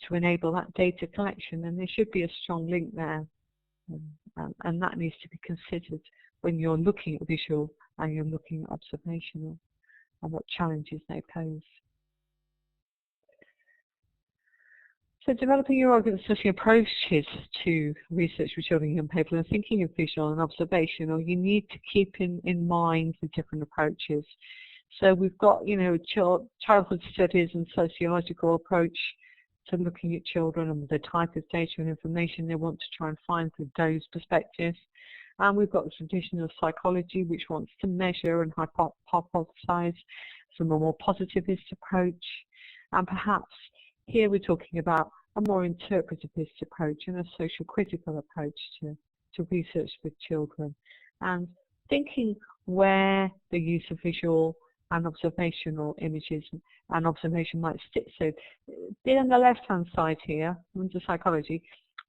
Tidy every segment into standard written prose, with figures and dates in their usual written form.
to enable that data collection, and there should be a strong link there. And that needs to be considered when you're looking at visual and you're looking at observational and what challenges they pose. So developing your argument-assessing approaches to research with children and young people and thinking of visual and observational, you need to keep in mind the different approaches. So we've got, you know, childhood studies and sociological approach to looking at children and the type of data and information they want to try and find through those perspectives. And we've got the traditional psychology, which wants to measure and hypothesize from a more positivist approach. And perhaps here we're talking about a more interpretivist approach and a social critical approach to research with children. And thinking where the use of visual and observational images and observation might sit. So on the left-hand side here, under psychology,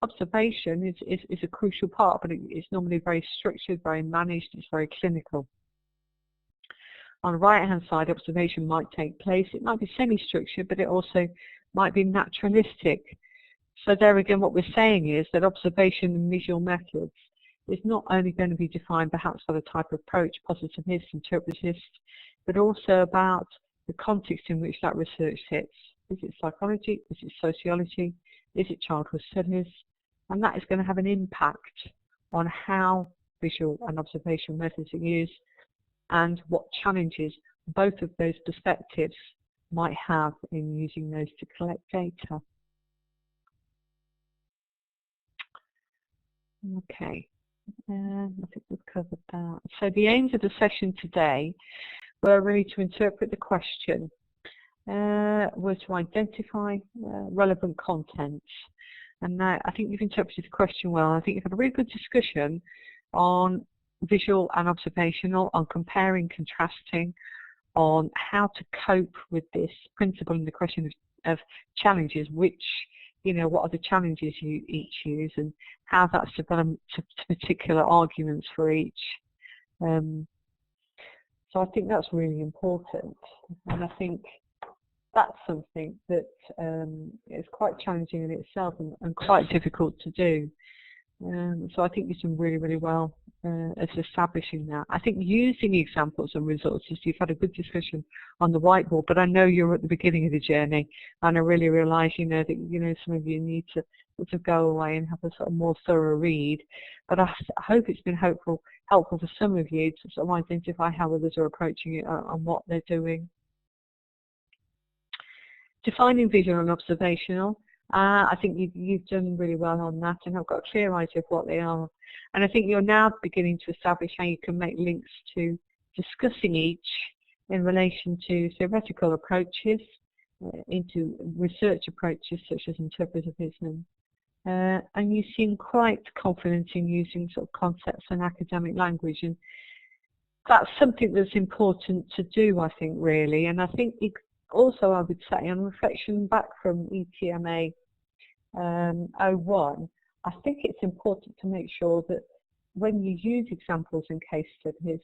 observation is a crucial part, but it's normally very structured, very managed, it's very clinical. On the right-hand side, observation might take place. It might be semi-structured, but it also might be naturalistic. So there again, what we're saying is that observation and visual methods is not only going to be defined perhaps by the type of approach, positivist, interpretivist, but also about the context in which that research sits. Is it psychology? Is it sociology? Is it childhood studies? And that is going to have an impact on how visual and observational methods are used and what challenges both of those perspectives might have in using those to collect data. Okay, I think we've covered that. So the aims of the session today were really to interpret the question, were to identify relevant content. And now I think you've interpreted the question well. I think you've had a really good discussion on visual and observational, on comparing, contrasting, on how to cope with this principle and the question of challenges, which, you know, what are the challenges you each use and how that's developed to particular arguments for each. So I think that's really important, and I think that's something that is quite challenging in itself and quite difficult to do. So I think you've done really, really well as establishing that. I think using examples and resources, you've had a good discussion on the whiteboard, but I know you're at the beginning of the journey, and I really realise, you know, that, you know, some of you need to sort of go away and have a sort of more thorough read. But I hope it's been helpful for some of you to sort of identify how others are approaching it and what they're doing. Defining visual and observational. I think you've done really well on that and have got a clear idea of what they are. And I think you're now beginning to establish how you can make links to discussing each in relation to theoretical approaches, into research approaches such as interpretivism. And you seem quite confident in using sort of concepts and academic language. And that's something that's important to do, I think, really. And I think also, I would say, on reflection back from ETMA 01, I think it's important to make sure that when you use examples and case studies,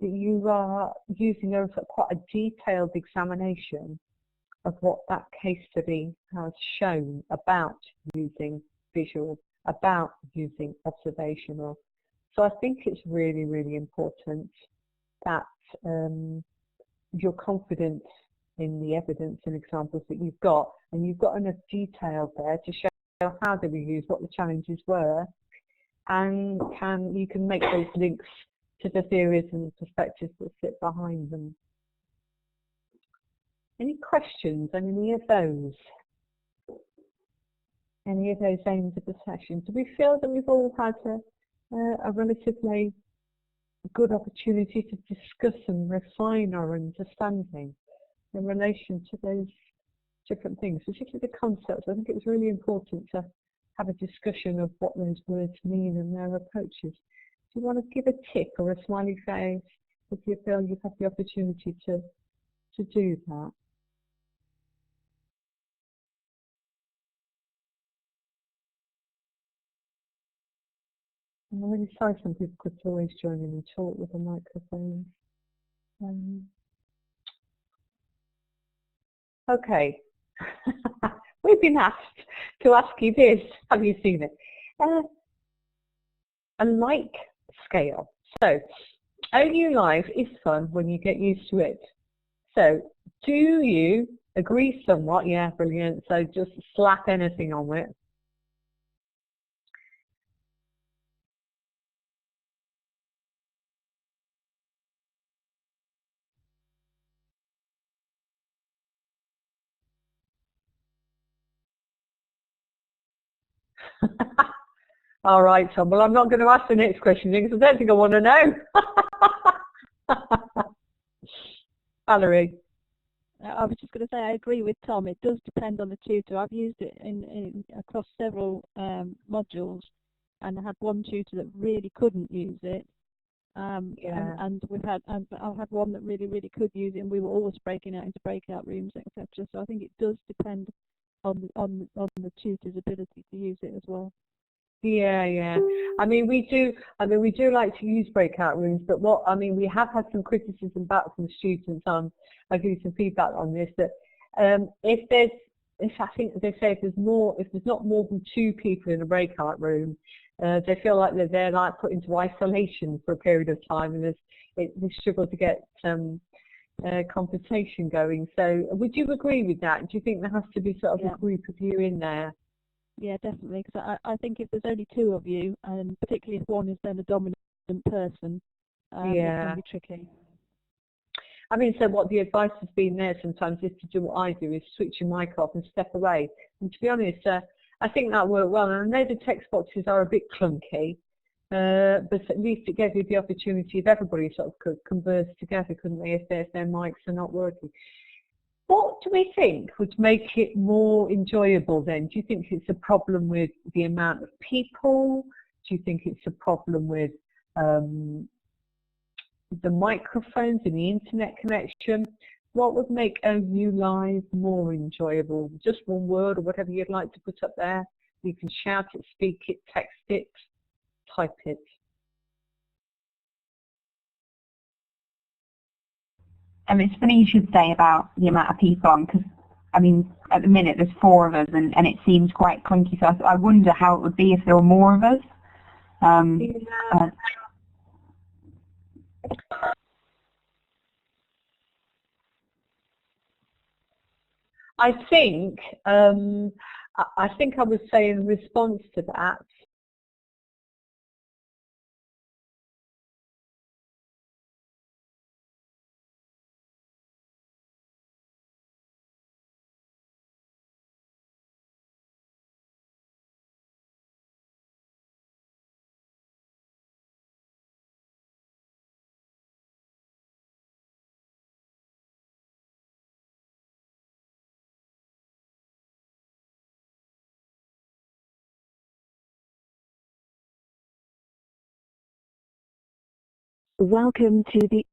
that you are using quite a detailed examination of what that case study has shown about using visual, about using observational. So I think it's really, really important that you're confident in the evidence and examples that you've got, and you've got enough detail there to show how they were used, what the challenges were, and you can make those links to the theories and perspectives that sit behind them. Any questions on any of those? Any of those aims of the session? Do we feel that we've all had a relatively good opportunity to discuss and refine our understanding in relation to those different things, particularly the concepts? I think it was really important to have a discussion of what those words mean and their approaches. Do you want to give a tick or a smiley face if you feel you've had the opportunity to do that? I'm really sorry some people could always join in and talk with a microphone. Okay, we've been asked to ask you this. Have you seen it? A like scale. So, OU Live is fun when you get used to it. So, do you agree somewhat? Yeah, brilliant. So just slap anything on it. All right, Tom. Well, I'm not going to ask the next question because I don't think I want to know. Valerie. I was just going to say I agree with Tom. It does depend on the tutor. I've used it across several modules, and I had one tutor that really couldn't use it. Yeah. And I've had one that really could use it, and we were always breaking out into breakout rooms, etc. So I think it does depend on the tutor's ability to use it as well. Yeah. I mean, we do like to use breakout rooms, but we have had some criticism back from students on. I'll give you some feedback on this. That I think they say if there's not more than 2 people in a breakout room, they feel like they're like put into isolation for a period of time, and they struggle to get conversation going. So, would you agree with that? Do you think there has to be sort of a group of you in there? Yeah, definitely. Because I think if there's only 2 of you, and particularly if one is then a dominant person, it can be tricky. I mean, so what the advice has been there sometimes is to do what I do, is switch your mic off and step away. And to be honest, I think that worked well. And I know the text boxes are a bit clunky, but at least it gave you the opportunity of everybody sort of could converse together, couldn't they, if their mics are not working. What do we think would make it more enjoyable then? Do you think it's a problem with the amount of people? Do you think it's a problem with the microphones and the internet connection? What would make OU Live more enjoyable? Just one word or whatever you'd like to put up there. You can shout it, speak it, text it, type it. It's funny you should say about the amount of people on, because I mean at the minute there's 4 of us and it seems quite clunky, so I wonder how it would be if there were more of us. I think I would say in response to that, Welcome to the